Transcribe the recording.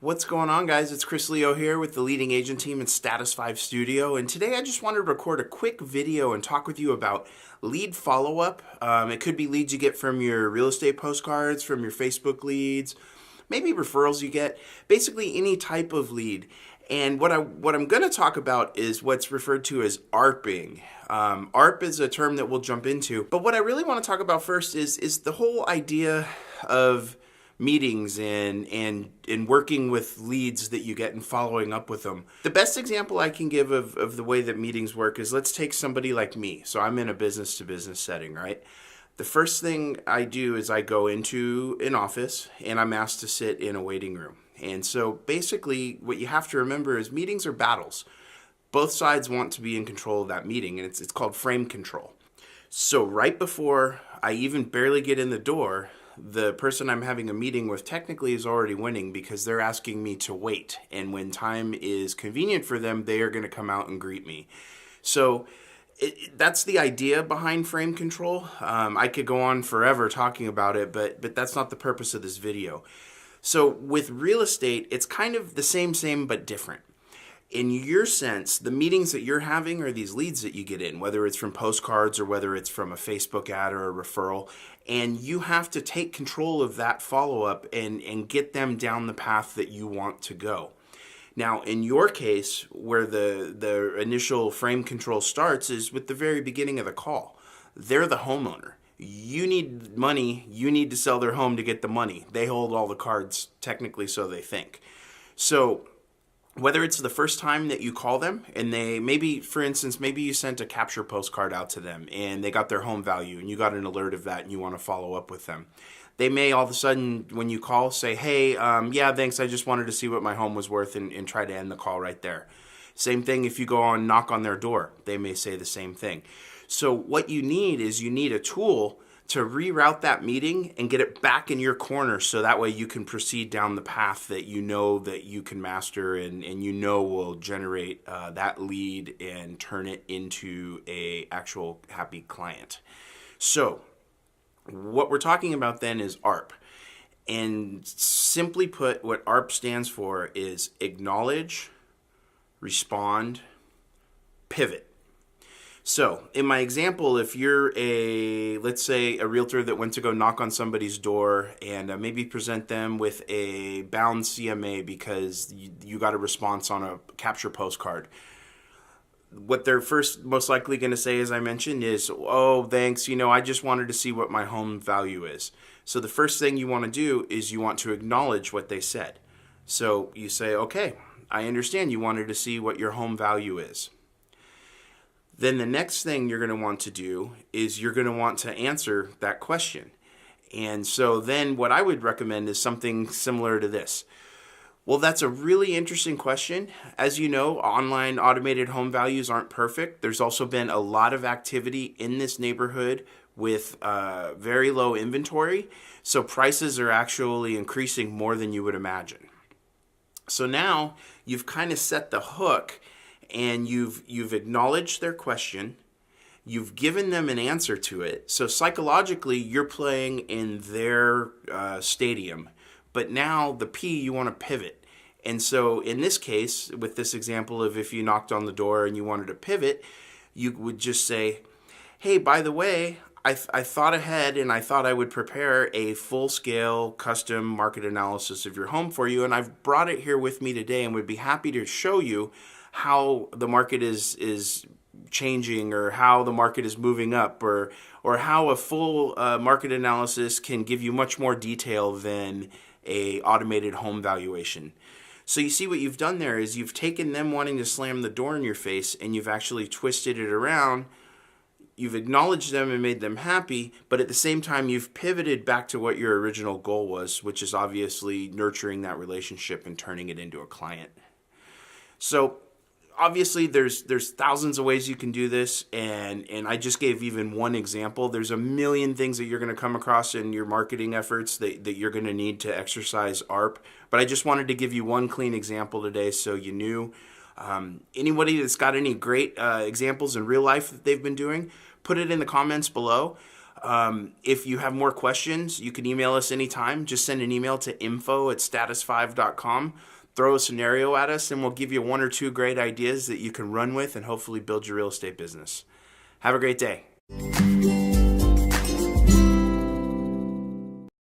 What's going on, guys? It's Chris Leo here with the leading agent team in Status 5 Studio, and today I just wanted to record a quick video and talk with you about lead follow-up. It could be leads you get from your real estate postcards, from your Facebook leads, maybe referrals you get, basically any type of lead. And what I'm going to talk about is what's referred to as ARPing. ARP is a term that we'll jump into, but what I really want to talk about first is the whole idea of meetings and working with leads that you get and following up with them. The best example I can give of the way that meetings work is, let's take somebody like me. So I'm in a business-to-business setting, right? The first thing I do is I go into an office and I'm asked to sit in a waiting room. And so basically what you have to remember is meetings are battles. Both sides want to be in control of that meeting, and it's called frame control. So right before I even barely get in the door, the person I'm having a meeting with technically is already winning because they're asking me to wait. And when time is convenient for them, they are going to come out and greet me. So that's the idea behind frame control. I could go on forever talking about it, but that's not the purpose of this video. So with real estate, it's kind of the same, but different. In your sense, the meetings that you're having are these leads that you get in, whether it's from postcards or whether it's from a Facebook ad or a referral, and you have to take control of that follow-up and get them down the path that you want to go. Now, in your case, where the initial frame control starts is with the very beginning of the call. They're the homeowner. You need money. You need to sell their home to get the money. They hold all the cards, technically, so they think. So whether it's the first time that you call them and they maybe, for instance, maybe you sent a capture postcard out to them and they got their home value and you got an alert of that and you want to follow up with them. They may all of a sudden, when you call, say, hey, yeah, thanks, I just wanted to see what my home was worth, and try to end the call right there. Same thing if you go on knock on their door. They may say the same thing. So what you need is you need a tool to reroute that meeting and get it back in your corner so that way you can proceed down the path that you know that you can master and you know will generate that lead and turn it into a actual happy client. So what we're talking about then is ARP. And simply put, what ARP stands for is acknowledge, respond, pivot. So in my example, if you're let's say a realtor that went to go knock on somebody's door and maybe present them with a bound CMA because you got a response on a capture postcard, what they're first most likely going to say, as I mentioned, is, oh, thanks, I just wanted to see what my home value is. So the first thing you want to do is you want to acknowledge what they said. So you say, okay, I understand you wanted to see what your home value is. Then the next thing you're going to want to do is you're going to want to answer that question. And so then what I would recommend is something similar to this. Well, that's a really interesting question. As you know, online automated home values aren't perfect. There's also been a lot of activity in this neighborhood with very low inventory. So prices are actually increasing more than you would imagine. So now you've kind of set the hook and you've acknowledged their question, you've given them an answer to it. So psychologically, you're playing in their stadium, but now the P, you want to pivot. And so in this case, with this example of if you knocked on the door and you wanted to pivot, you would just say, hey, by the way, I thought ahead and I thought I would prepare a full-scale custom market analysis of your home for you, and I've brought it here with me today and would be happy to show you how the market is changing or how the market is moving up or how a full market analysis can give you much more detail than a automated home valuation. So you see what you've done there is you've taken them wanting to slam the door in your face and you've actually twisted it around. You've acknowledged them and made them happy, but at the same time you've pivoted back to what your original goal was, which is obviously nurturing that relationship and turning it into a client. So obviously, there's thousands of ways you can do this, and I just gave even one example. There's a million things that you're going to come across in your marketing efforts that you're going to need to exercise ARP, but I just wanted to give you one clean example today so you knew. Anybody that's got any great examples in real life that they've been doing, put it in the comments below. If you have more questions, you can email us anytime. Just send an email to info@status5.com. Throw a scenario at us, and we'll give you 1 or 2 great ideas that you can run with and hopefully build your real estate business. Have a great day.